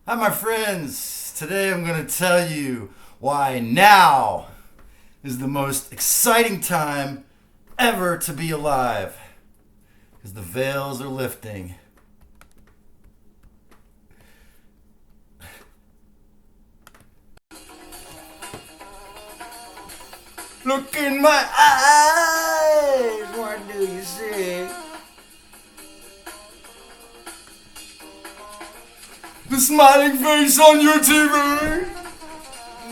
Hi, my friends. Today I'm going to tell you why now is the most exciting time ever to be alive. Because the veils are lifting. Look in my eyes. What do you see? The smiling face on your TV.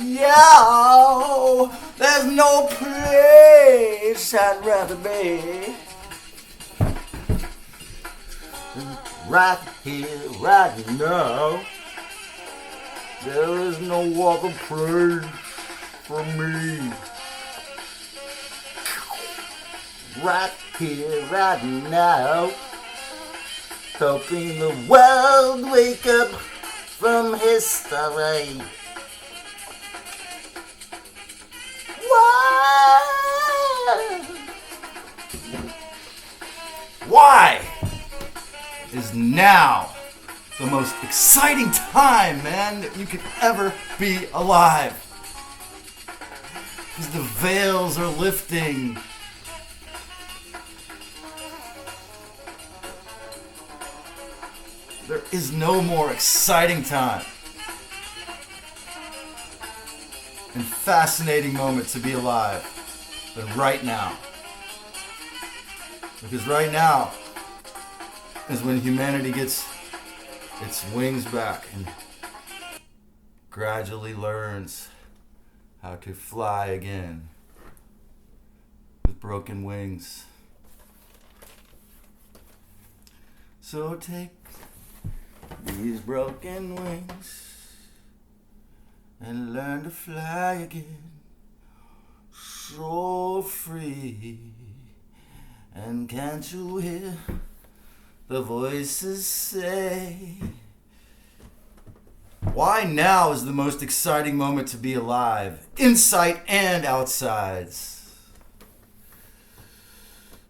Yo, there's no place I'd rather be. Right here, right now. There is no other place for me. Right here, right now. Helping the world wake up from history. Why is now the most exciting time, man, that you could ever be alive? Because the veils are lifting. There is no more exciting time and fascinating moment to be alive than right now. Because right now is when humanity gets its wings back and gradually learns how to fly again with broken wings. So take these broken wings and learn to fly again, so free. And can't you hear the voices say, why now is the most exciting moment to be alive, inside and outsides?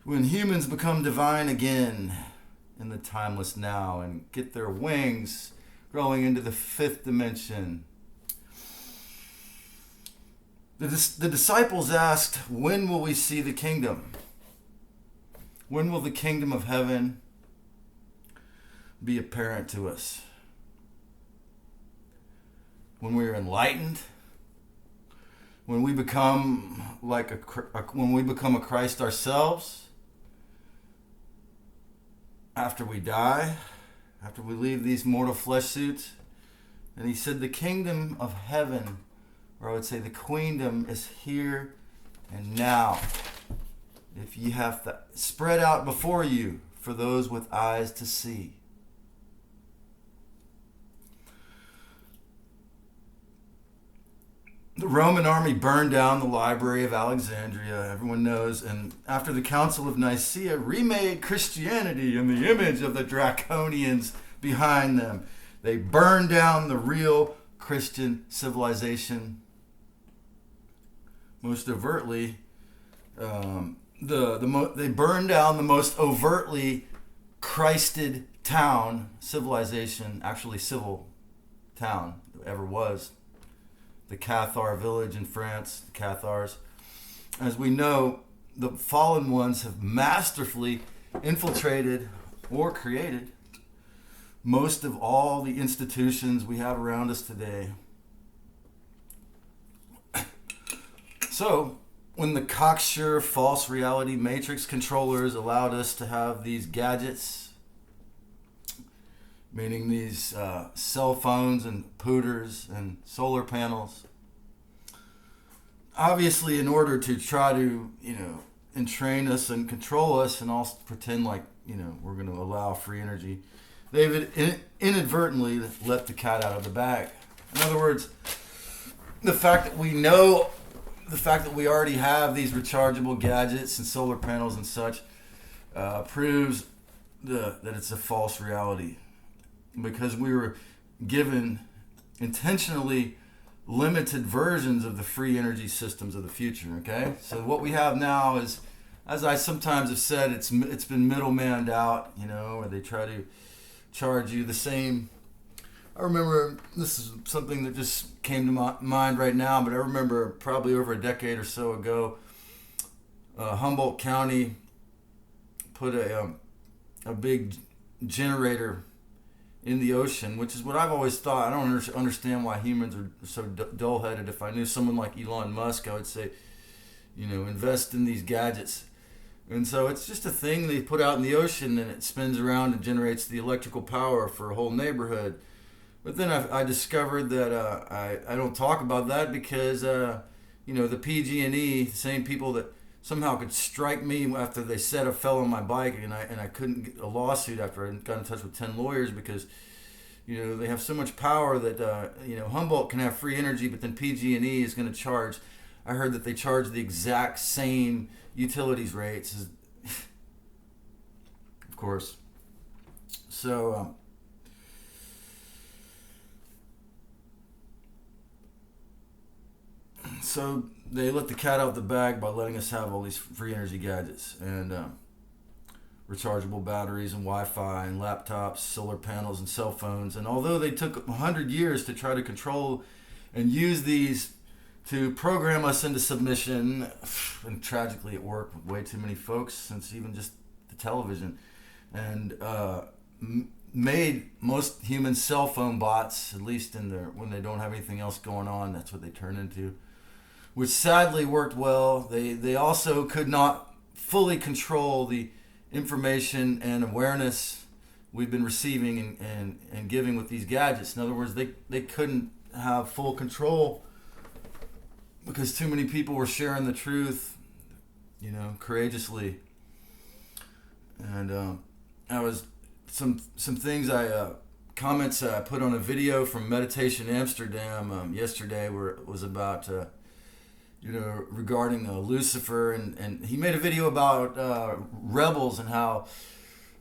When humans become divine again in the timeless now and get their wings growing into the fifth dimension. The disciples asked, when will we see the kingdom? When will the kingdom of heaven be apparent to us? When we are enlightened? When we become when we become a Christ ourselves? After we die, after we leave these mortal flesh suits? And he said the kingdom of heaven, or I would say the queendom, is here and now. If you have to spread out before you for those with eyes to see. The Roman army burned down the Library of Alexandria, everyone knows, and after the Council of Nicaea, remade Christianity in the image of the draconians behind them. They burned down the real Christian civilization. Most overtly, they burned down the most overtly Christed town, civilization, actually civil town that ever was. The Cathar village in France, the Cathars. As we know, the fallen ones have masterfully infiltrated or created most of all the institutions we have around us today. So, when the cocksure false reality matrix controllers allowed us to have these gadgets, meaning these cell phones and pooters and solar panels, obviously in order to try to, entrain us and control us and also pretend like, we're going to allow free energy, they've inadvertently let the cat out of the bag. In other words, the fact that we already have these rechargeable gadgets and solar panels and such proves that it's a false reality, because we were given intentionally limited versions of the free energy systems of the future. Okay, so what we have now is, as I sometimes have said, it's been middlemanned out, where they try to charge you the same I remember, this is something that just came to my mind right now, but I remember probably over a decade or so ago, Humboldt County put a big generator in the ocean, which is what I've always thought. I don't understand why humans are so dull-headed. If I knew someone like Elon Musk, I would say, invest in these gadgets. And so it's just a thing they put out in the ocean, and it spins around and generates the electrical power for a whole neighborhood. But then I discovered that I don't talk about that because, the PG&E, the same people that somehow could strike me after they said I fell on my bike, and I couldn't get a lawsuit after I got in touch with 10 lawyers because, they have so much power that, Humboldt can have free energy, but then PG&E is going to charge. I heard that they charge the exact same utilities rates, of course. So, So they let the cat out of the bag by letting us have all these free energy gadgets and rechargeable batteries and Wi-Fi and laptops, solar panels and cell phones. And although they took 100 years to try to control and use these to program us into submission, and tragically it worked with way too many folks since even just the television, and made most human cell phone bots, at least when they don't have anything else going on, that's what they turn into, which sadly worked well. They also could not fully control the information and awareness we've been receiving and giving with these gadgets. In other words, they couldn't have full control because too many people were sharing the truth, courageously. And I was some things comments I put on a video from Meditation Amsterdam yesterday, where it was about regarding Lucifer, and he made a video about rebels and how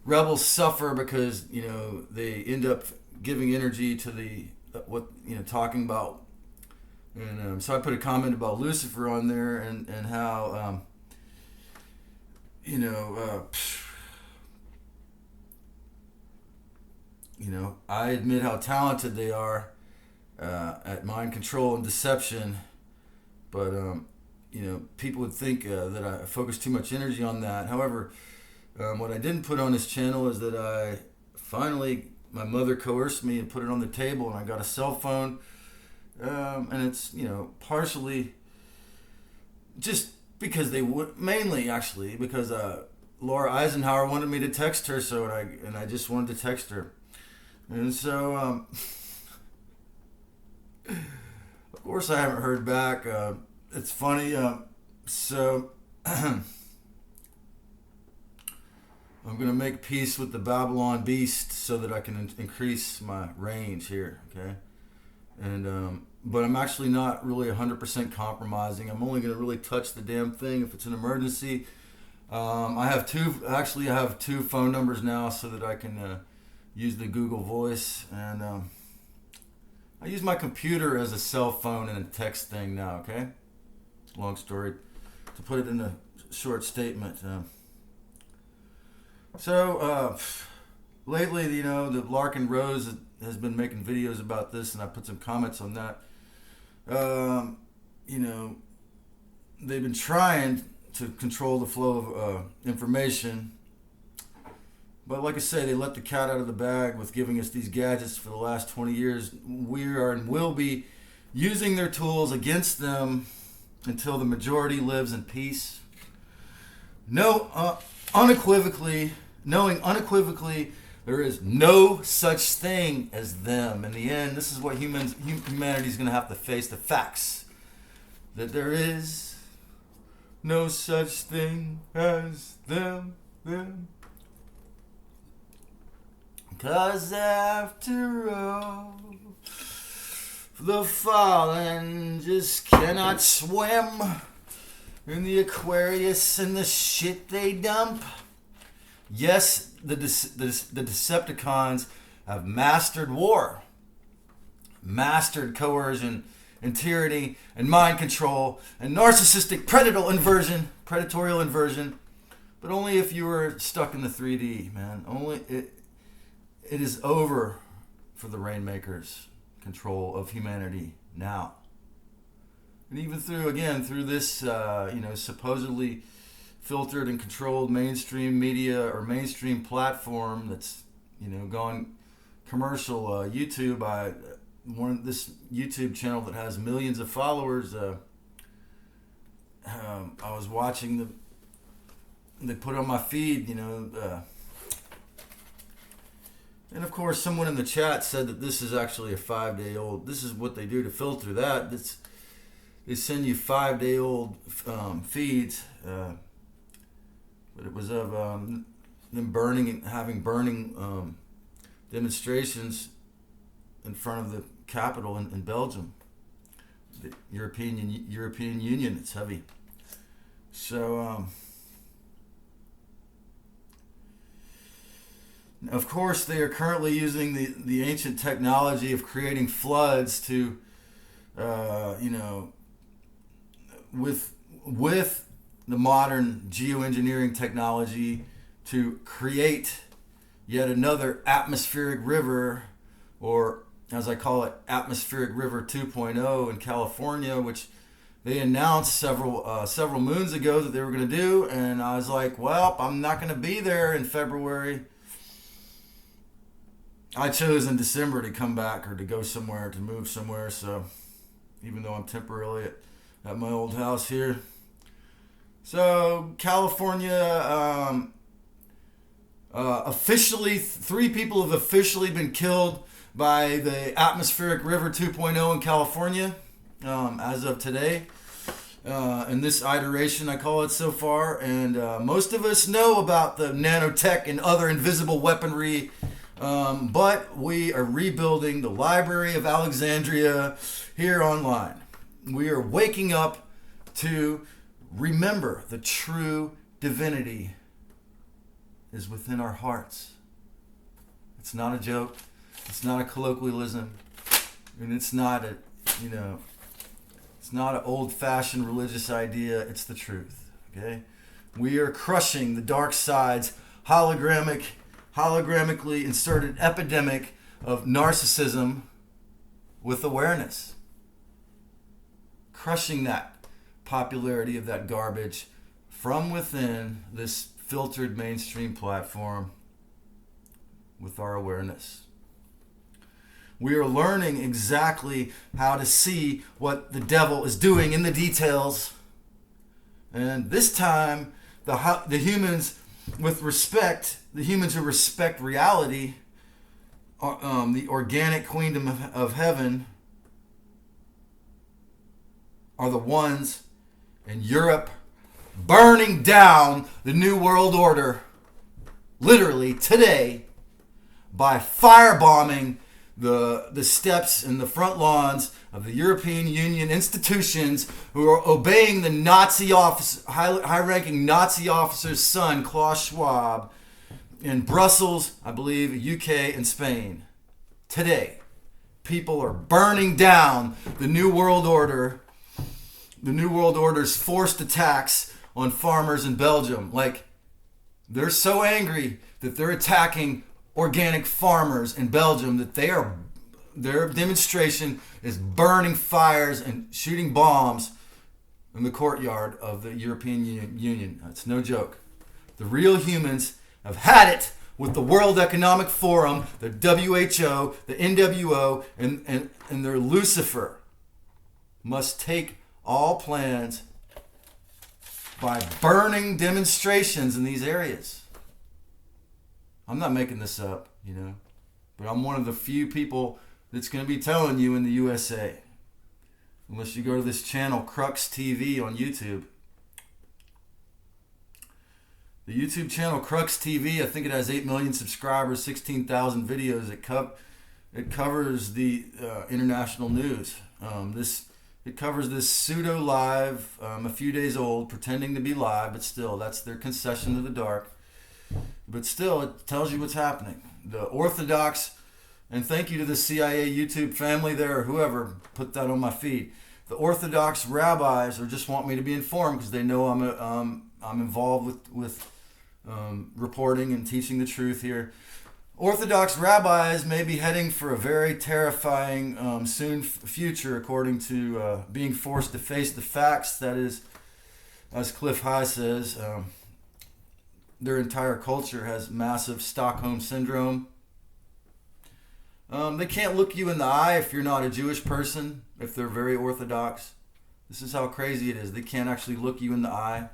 rebels suffer because they end up giving energy to the talking about, and so I put a comment about Lucifer on there and how I admit how talented they are at mind control and deception. But, people would think that I focus too much energy on that. However, what I didn't put on this channel is that my mother coerced me and put it on the table, and I got a cell phone. And it's, partially just because mainly actually because Laura Eisenhower wanted me to text her, and I just wanted to text her. And so, of course, I haven't heard back. It's funny. So I'm going to make peace with the Babylon beast so that I can increase my range here. Okay. And but I'm actually not really 100% compromising. I'm only going to really touch the damn thing if it's an emergency. I have two phone numbers now so that I can use the Google Voice, and I use my computer as a cell phone and a text thing now, okay? Long story to put it in a short statement. Lately, the Larkin Rose has been making videos about this, and I put some comments on that. They've been trying to control the flow of information. But like I say, they let the cat out of the bag with giving us these gadgets for the last 20 years. We are and will be using their tools against them until the majority lives in peace. Knowing unequivocally, there is no such thing as them. In the end, this is what humanity is going to have to face, the facts. That there is no such thing as them. 'Cause after all, the fallen just cannot swim in the Aquarius and the shit they dump. Yes, the Decepticons have mastered war, mastered coercion and tyranny and mind control and narcissistic predatorial inversion, but only if you were stuck in the 3D, man. It is over for the Rainmakers' control of humanity now. And even through this, supposedly filtered and controlled mainstream media or mainstream platform that's, gone commercial, YouTube. This YouTube channel that has millions of followers. I was watching they put on my feed, and of course, someone in the chat said that this is actually a 5-day-old. This is what they do to filter that. They send you 5-day-old feeds, but it was of them having burning demonstrations in front of the Capitol in Belgium, the European Union. It's heavy. So. Of course, they are currently using the ancient technology of creating floods to, with the modern geoengineering technology to create yet another atmospheric river, or as I call it, atmospheric river 2.0 in California, which they announced several moons ago that they were going to do. And I was like, well, I'm not going to be there in February. I chose in December to come back or to go somewhere, to move somewhere. So even though I'm temporarily at my old house here. So California, officially, 3 people have officially been killed by the atmospheric river 2.0 in California as of today. In this iteration, I call it so far. And most of us know about the nanotech and other invisible weaponry. But we are rebuilding the Library of Alexandria here online. We are waking up to remember the true divinity is within our hearts. It's not a joke. It's not a colloquialism. And it's not it's not an old-fashioned religious idea. It's the truth. Okay? We are crushing the dark side's hologramically inserted epidemic of narcissism with awareness. Crushing that popularity of that garbage from within this filtered mainstream platform with our awareness. We are learning exactly how to see what the devil is doing in the details. And this time, the humans with respect, the humans who respect reality, the organic kingdom of heaven, are the ones in Europe burning down the New World Order, literally today, by firebombing the steps and the front lawns of the European Union institutions who are obeying the Nazi officer, high-ranking Nazi officer's son, Klaus Schwab, in Brussels, I believe, UK, and Spain. Today, people are burning down the New World Order, the New World Order's forced attacks on farmers in Belgium. Like, they're so angry that they're attacking organic farmers in Belgium that their demonstration is burning fires and shooting bombs in the courtyard of the European Union. That's no joke. The real humans have had it with the World Economic Forum, the WHO, the NWO, and their Lucifer must take all plans by burning demonstrations in these areas. I'm not making this up, but I'm one of the few people that's going to be telling you in the USA. Unless you go to this channel, Crux TV on YouTube. The YouTube channel Crux TV, I think it has 8 million subscribers, 16,000 videos. It covers the international news. It covers this pseudo live, a few days old, pretending to be live, but still, that's their concession to the dark. But still, it tells you what's happening. The Orthodox, and thank you to the CIA YouTube family there, or whoever put that on my feed. The Orthodox rabbis just want me to be informed because they know I'm involved with reporting and teaching the truth here. Orthodox rabbis may be heading for a very terrifying soon future, according to being forced to face the facts. That is, as Cliff High says, their entire culture has massive Stockholm syndrome. They can't look you in the eye if you're not a Jewish person, if they're very Orthodox. This is how crazy it is. They can't actually look you in the eye.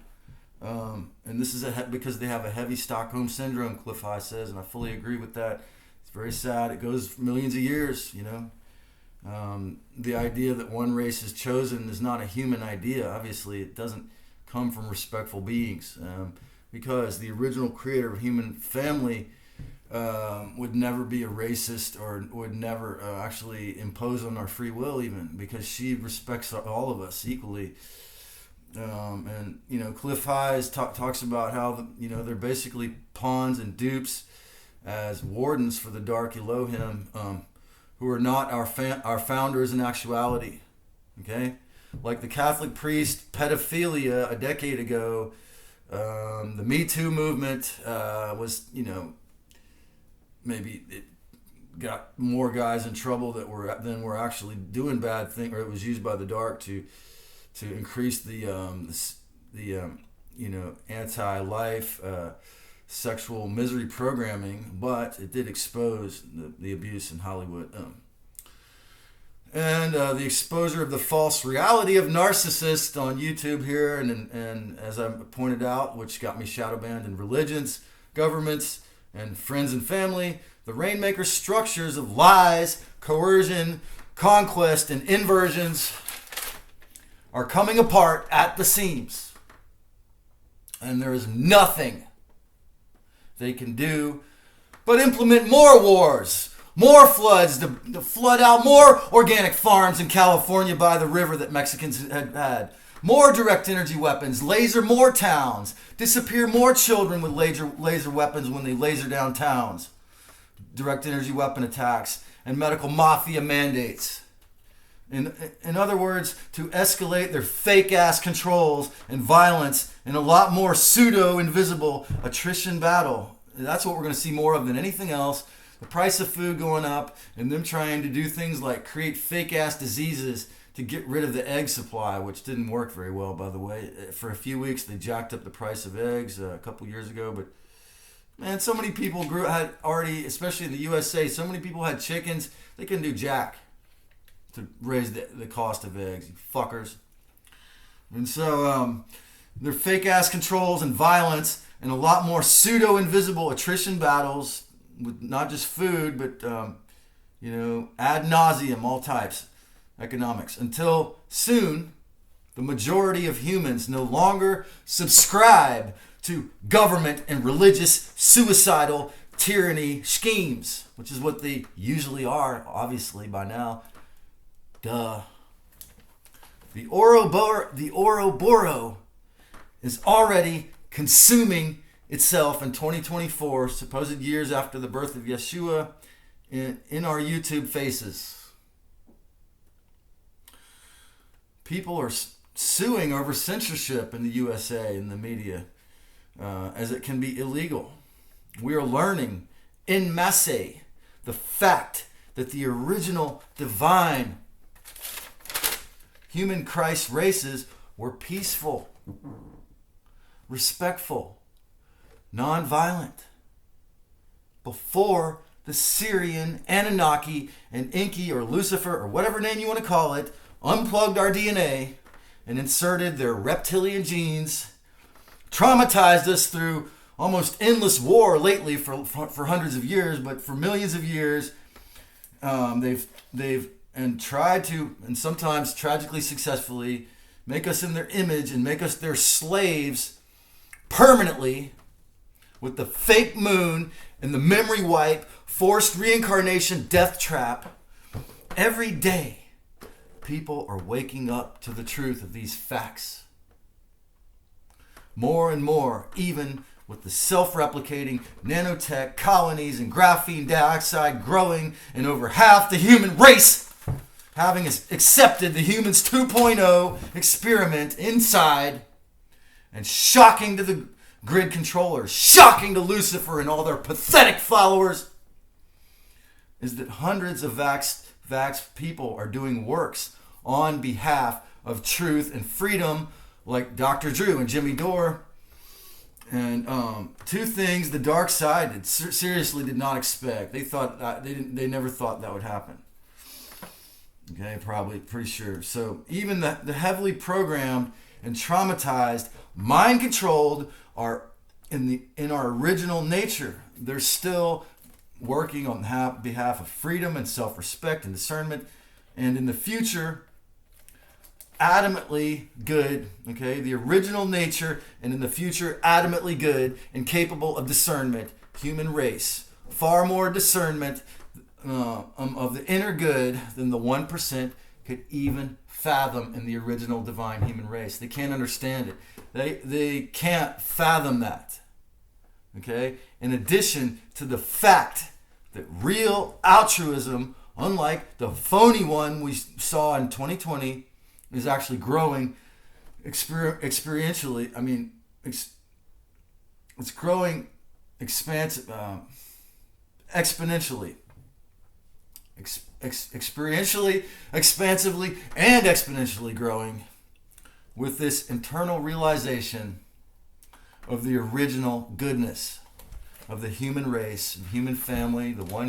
And this is because they have a heavy Stockholm syndrome, Cliff High says, and I fully agree with that. It's very sad. It goes for millions of years, you know. The idea that one race is chosen is not a human idea. Obviously, it doesn't come from respectful beings, because the original creator of human family would never be a racist, or would never actually impose on our free will, even, because she respects all of us equally. And you know, Cliff High talks about how they're basically pawns and dupes as wardens for the dark Elohim, who are not our founders in actuality. Okay, like the Catholic priest pedophilia a decade ago. The Me Too movement was, maybe it got more guys in trouble than were actually doing bad things, or it was used by the dark to increase the anti-life sexual misery programming, but it did expose the abuse in Hollywood. And the exposure of the false reality of narcissists on YouTube here, and as I pointed out, which got me shadow banned in religions, governments, and friends and family, the Rainmaker structures of lies, coercion, conquest, and inversions are coming apart at the seams. And there is nothing they can do but implement more wars, more floods to flood out more organic farms in California by the river that Mexicans had, more direct energy weapons, laser more towns, disappear more children with laser weapons when they laser down towns, direct energy weapon attacks, and medical mafia mandates. In other words, to escalate their fake-ass controls and violence in a lot more pseudo-invisible attrition battle. That's what we're going to see more of than anything else. The price of food going up, and them trying to do things like create fake-ass diseases to get rid of the egg supply, which didn't work very well, by the way. For a few weeks, they jacked up the price of eggs a couple years ago, but man, so many people had already, especially in the USA, so many people had chickens, they couldn't do jack to raise the cost of eggs, you fuckers. And so their fake-ass controls and violence and a lot more pseudo-invisible attrition battles with not just food, but, ad nauseum, all types, economics. Until soon, the majority of humans no longer subscribe to government and religious suicidal tyranny schemes, which is what they usually are, obviously, by now. Duh. The Ouroboros is already consuming itself in 2024, supposed years after the birth of Yeshua, in our YouTube faces. People are suing over censorship in the USA in the media, as it can be illegal. We are learning in masse the fact that the original divine human Christ races were peaceful, respectful, non-violent before the Syrian, Anunnaki, and Enki, or Lucifer, or whatever name you want to call it, unplugged our DNA and inserted their reptilian genes, traumatized us through almost endless war lately for hundreds of years, but for millions of years, they've tried to, and sometimes tragically successfully, make us in their image and make us their slaves permanently with the fake moon and the memory wipe, forced reincarnation death trap. Every day, people are waking up to the truth of these facts. More and more, even with the self-replicating nanotech colonies and graphene dioxide growing in over half the human race, having accepted the Humans 2.0 experiment inside, and shocking to the grid controllers, shocking to Lucifer and all their pathetic followers, is that hundreds of vaxxed people are doing works on behalf of truth and freedom, like Dr. Drew and Jimmy Dore. And two things the dark side seriously did not expect. They thought they never thought that would happen. Okay, probably pretty sure. So even the heavily programmed and traumatized, mind controlled are in our original nature. They're still working on behalf of freedom and self-respect and discernment, and in the future, adamantly good. Okay, the original nature, and in the future, adamantly good and capable of discernment. Human race, far more discernment of the inner good than the 1% could even fathom in the original divine human race. They can't understand it. They can't fathom that. Okay? In addition to the fact that real altruism, unlike the phony one we saw in 2020, is actually growing experientially. I mean, it's growing exponentially. Experientially, expansively, and exponentially growing with this internal realization of the original goodness of the human race and human family, the one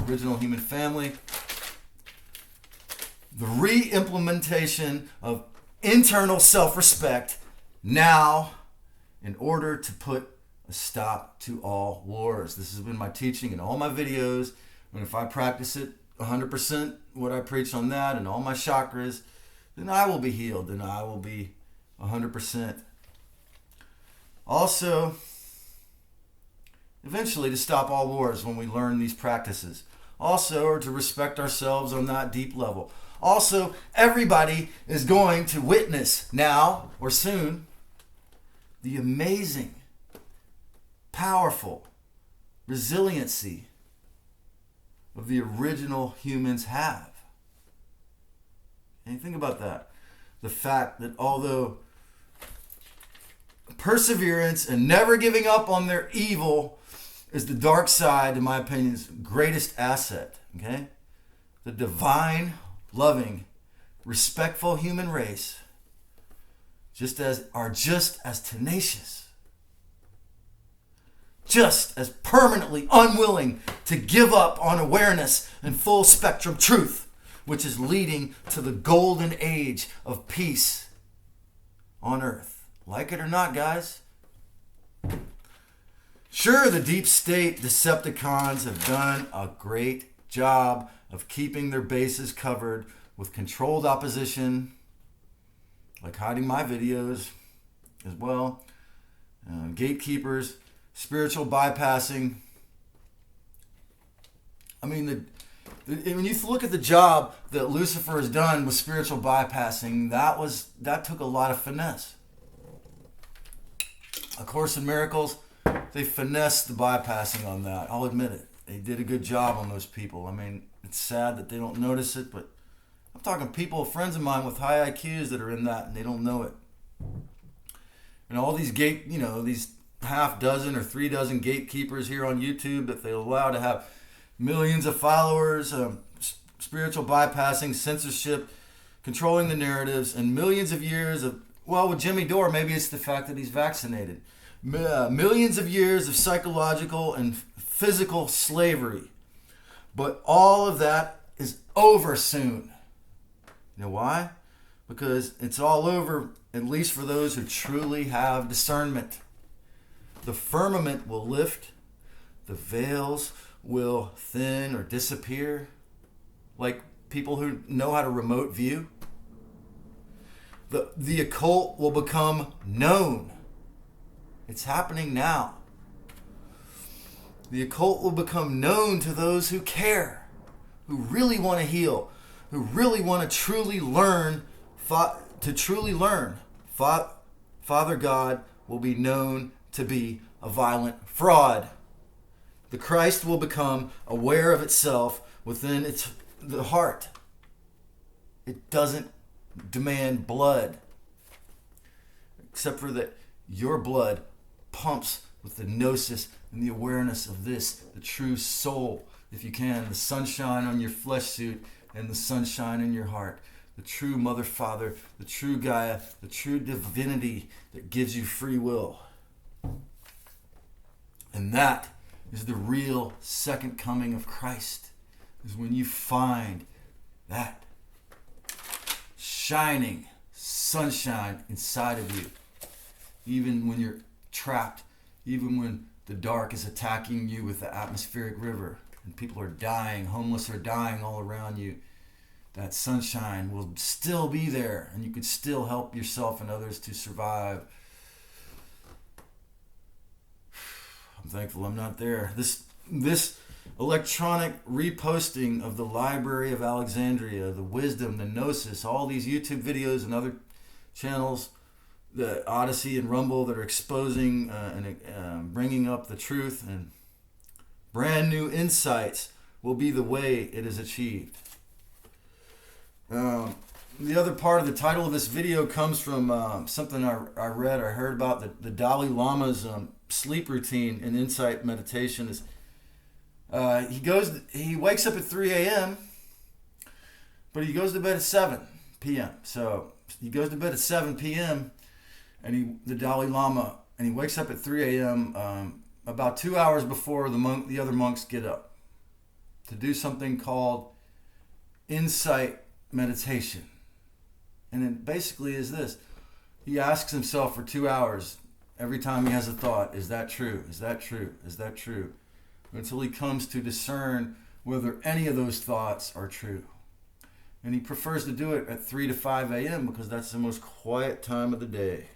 original human family, the re-implementation of internal self-respect now in order to put a stop to all wars. This has been my teaching in all my videos, and if I practice it 100%, what I preach on that and all my chakras, then I will be healed, then I will be 100%. Also, eventually to stop all wars when we learn these practices. Also, or to respect ourselves on that deep level. Also, everybody is going to witness now or soon the amazing, powerful resiliency of the original humans have. And you think about that. The fact that although perseverance and never giving up on their evil is the dark side, in my opinion, is greatest asset. Okay? The divine, loving, respectful human race are just as tenacious, just as permanently unwilling to give up on awareness and full spectrum truth, which is leading to the golden age of peace on earth. Like it or not, guys. Sure, the deep state Decepticons have done a great job of keeping their bases covered with controlled opposition, like hiding my videos as well, gatekeepers, spiritual bypassing. I mean, when you look at the job that Lucifer has done with spiritual bypassing, that took a lot of finesse. A Course in Miracles, they finessed the bypassing on that. I'll admit it. They did a good job on those people. I mean, it's sad that they don't notice it, but I'm talking people, friends of mine with high IQs that are in that and they don't know it. And all these these half dozen or 3 dozen gatekeepers here on YouTube that they allow to have millions of followers, spiritual bypassing, censorship, controlling the narratives, and millions of years of, well, with Jimmy Dore, maybe it's the fact that he's vaccinated. Millions of years of psychological and physical slavery. But all of that is over soon. You know why? Because it's all over, at least for those who truly have discernment. The firmament will lift, the veils will thin or disappear, like people who know how to remote view. The occult will become known. It's happening now. The occult will become known to those who care, who really want to heal, who really want to truly learn. Father God will be known to be a violent fraud. The Christ will become aware of itself within the heart. It doesn't demand blood, except for that your blood pumps with the gnosis and the awareness of this, the true soul, if you can, the sunshine on your flesh suit and the sunshine in your heart. The true Mother, Father, the true Gaia, the true divinity that gives you free will. And that is the real second coming of Christ, is when you find that shining sunshine inside of you. Even when you're trapped, even when the dark is attacking you with the atmospheric river and people are dying, homeless are dying all around you, that sunshine will still be there, and you could still help yourself and others to survive. I'm thankful I'm not there. This electronic reposting of the Library of Alexandria, the Wisdom, the Gnosis, all these YouTube videos and other channels, the Odyssey and Rumble that are exposing and bringing up the truth and brand new insights will be the way it is achieved. The other part of the title of this video comes from something I read or heard about the Dalai Lama's sleep routine and insight meditation. Is he wakes up at 3 a.m. but he goes to bed at 7 p.m. So he goes to bed at 7 p.m. and the Dalai Lama, and he wakes up at 3 a.m. About 2 hours before the other monks get up to do something called insight meditation. And it basically is this. He asks himself for 2 hours every time he has a thought, is that true? Is that true? Is that true? Until he comes to discern whether any of those thoughts are true. And he prefers to do it at 3 to 5 a.m. because that's the most quiet time of the day.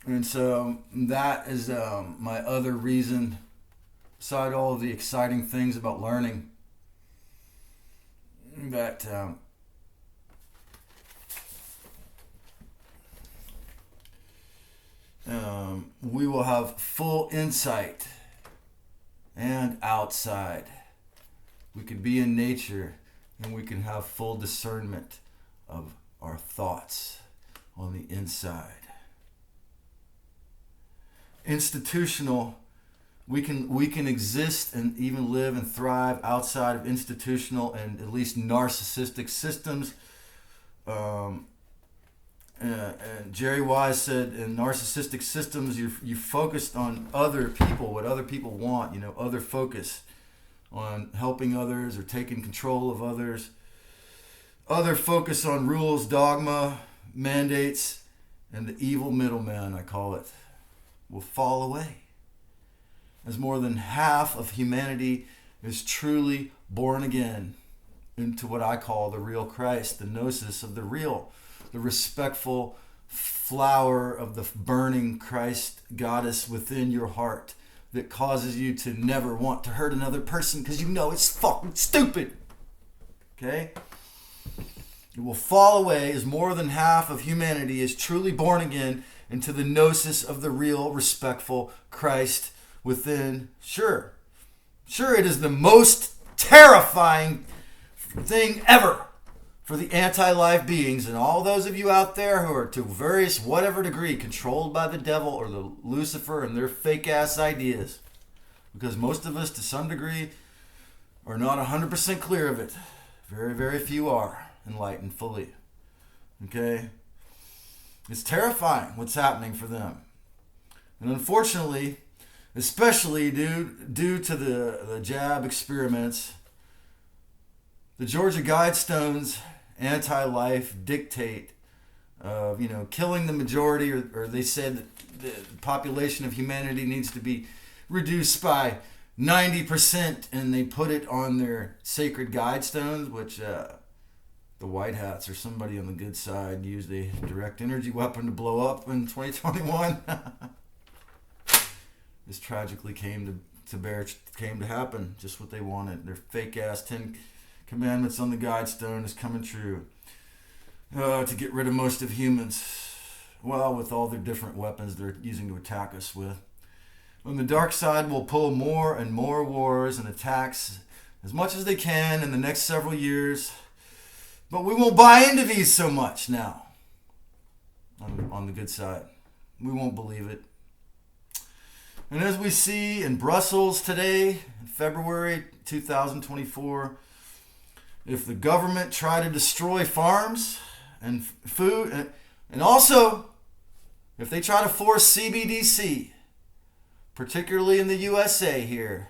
And so that is my other reason, beside all of the exciting things about learning, that we will have full insight and outside. We can be in nature and we can have full discernment of our thoughts on the inside. Institutional, we can exist and even live and thrive outside of institutional and at least narcissistic systems. And Jerry Wise said, in narcissistic systems, you focused on other people, what other people want, other focus on helping others or taking control of others. Other focus on rules, dogma, mandates, and the evil middleman, I call it, will fall away. As more than half of humanity is truly born again into what I call the real Christ, the gnosis of the real, the respectful flower of the burning Christ goddess within your heart that causes you to never want to hurt another person because you know it's fucking stupid. Okay? It will fall away as more than half of humanity is truly born again into the gnosis of the real, respectful Christ within. Sure, it is the most terrifying thing ever for the anti-life beings and all those of you out there who are to various whatever degree controlled by the devil or the Lucifer and their fake ass ideas. Because most of us to some degree are not 100% clear of it. Very, very few are enlightened fully. Okay? It's terrifying what's happening for them. And unfortunately, especially due to the jab experiments, the Georgia Guidestones anti-life dictate of killing the majority, or they said that the population of humanity needs to be reduced by 90%, and they put it on their sacred Guidestones, which the White Hats or somebody on the good side used a direct energy weapon to blow up in 2021. This tragically came to happen. Just what they wanted. Their fake ass 10 Commandments on the Guidestone is coming true. To get rid of most of humans. Well, with all their different weapons they're using to attack us with. When the dark side will pull more and more wars and attacks as much as they can in the next several years. But we won't buy into these so much now. On the good side. We won't believe it. And as we see in Brussels today, February 2024, if the government try to destroy farms and food, and also if they try to force CBDC, particularly in the USA here,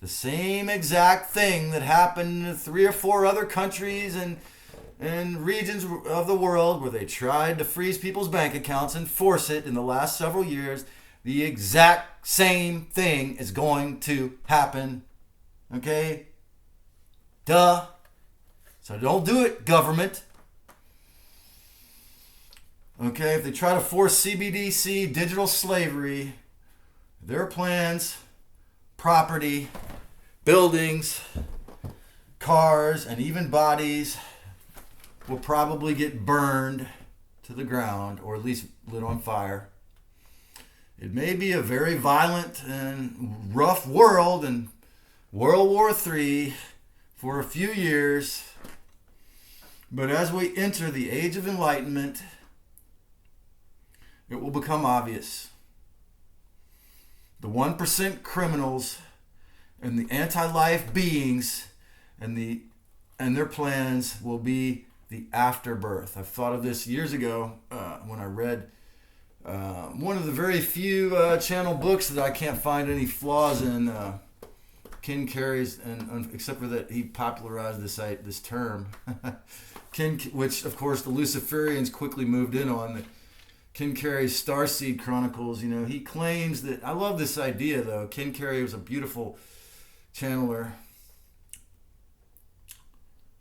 the same exact thing that happened in 3 or 4 other countries and regions of the world where they tried to freeze people's bank accounts and force it in the last several years, the exact same thing is going to happen. Okay? Duh. So don't do it, government. Okay, if they try to force CBDC, digital slavery, their plans, property, buildings, cars, and even bodies will probably get burned to the ground, or at least lit on fire. It may be a very violent and rough world in World War III for a few years, but as we enter the Age of Enlightenment, it will become obvious. The 1% criminals and the anti-life beings and their plans will be the afterbirth. I've thought of this years ago when I read one of the very few channel books that I can't find any flaws in. Ken Carey's, and except for that he popularized this term, which of course the Luciferians quickly moved in on. Ken Carey's Starseed Chronicles. He claims that, I love this idea though. Ken Carey was a beautiful channeler.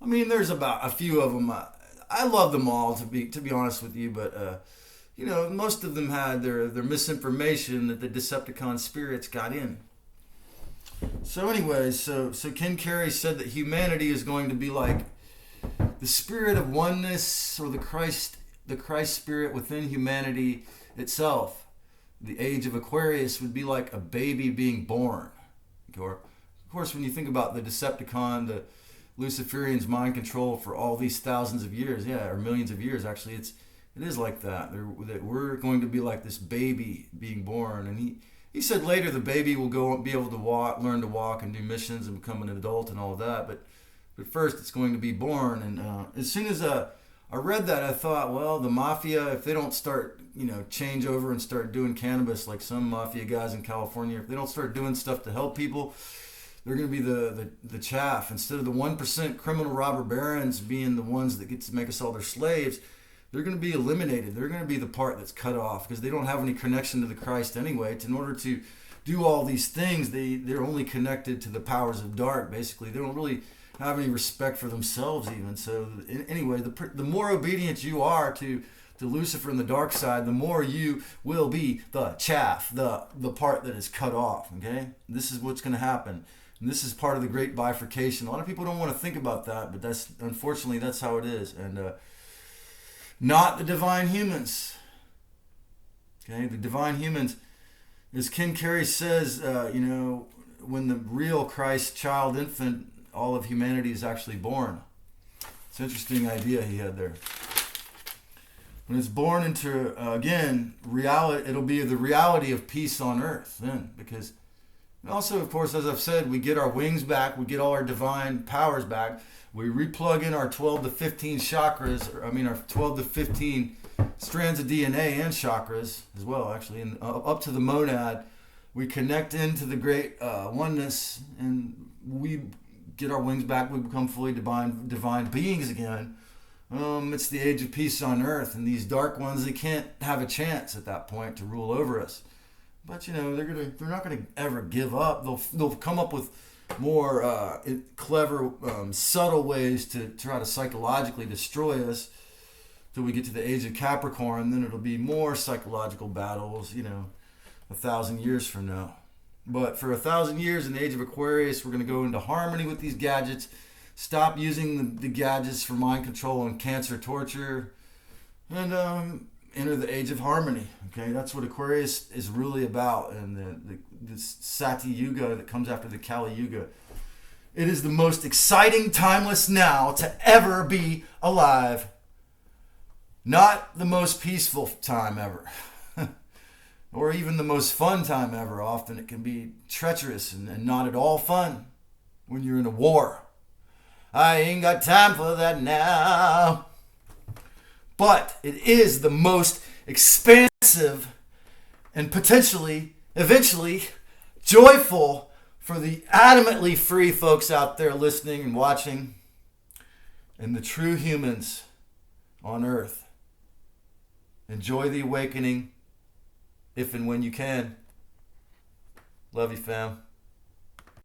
I mean, there's about a few of them. I love them all, to be honest with you, but most of them had their misinformation that the Decepticon spirits got in. So anyways, so Ken Carey said that humanity is going to be like the spirit of oneness, or the Christ spirit within humanity itself. The age of Aquarius would be like a baby being born. Of course, when you think about the Decepticon, the Luciferians' mind control for all these thousands of years, or millions of years, actually, it is like that. That we're going to be like this baby being born, and he said later the baby will be able to learn to walk and do missions and become an adult and all of that. But first, it's going to be born. And as soon as I read that, I thought, well, the mafia, if they don't start, change over and start doing cannabis like some mafia guys in California, if they don't start doing stuff to help people, they're going to be the chaff. Instead of the 1% criminal robber barons being the ones that get to make us all their slaves, they're going to be eliminated. They're going to be the part that's cut off because they don't have any connection to the Christ anyway. In order to do all these things, they're only connected to the powers of dark, basically. They don't really have any respect for themselves even. So anyway, the more obedient you are to Lucifer and the dark side, the more you will be the chaff, the part that is cut off. Okay, this is what's going to happen, and this is part of the great bifurcation. A lot of people don't want to think about that, but unfortunately that's how it is. And not the divine humans. Okay, the divine humans, as Ken Carey says, when the real Christ child infant, all of humanity is actually born. It's an interesting idea he had there. When it's born into, again, reality, it'll be the reality of peace on earth then. Because also, of course, as I've said, we get our wings back, we get all our divine powers back. We replug in our 12 to 15 chakras, our 12 to 15 strands of DNA and chakras as well, actually, and up to the monad. We connect into the great oneness, and we get our wings back. We become fully divine beings again. It's the age of peace on earth, and these dark ones, they can't have a chance at that point to rule over us. But they're not gonna ever give up. They'll come up with more clever, subtle ways to try to psychologically destroy us till we get to the age of Capricorn. Then it'll be more psychological battles, 1,000 years from now. But for 1,000 years in the age of Aquarius, we're going to go into harmony with these gadgets, stop using the gadgets for mind control and cancer torture, and enter the age of harmony. Okay, that's what Aquarius is really about, and this Sati Yuga that comes after the Kali Yuga. It is the most exciting timeless now to ever be alive. Not the most peaceful time ever. or even the most fun time ever. Often it can be treacherous and not at all fun when you're in a war. I ain't got time for that now. But it is the most expansive and potentially, eventually, joyful for the adamantly free folks out there listening and watching, and the true humans on earth. Enjoy the awakening if and when you can. Love you, fam.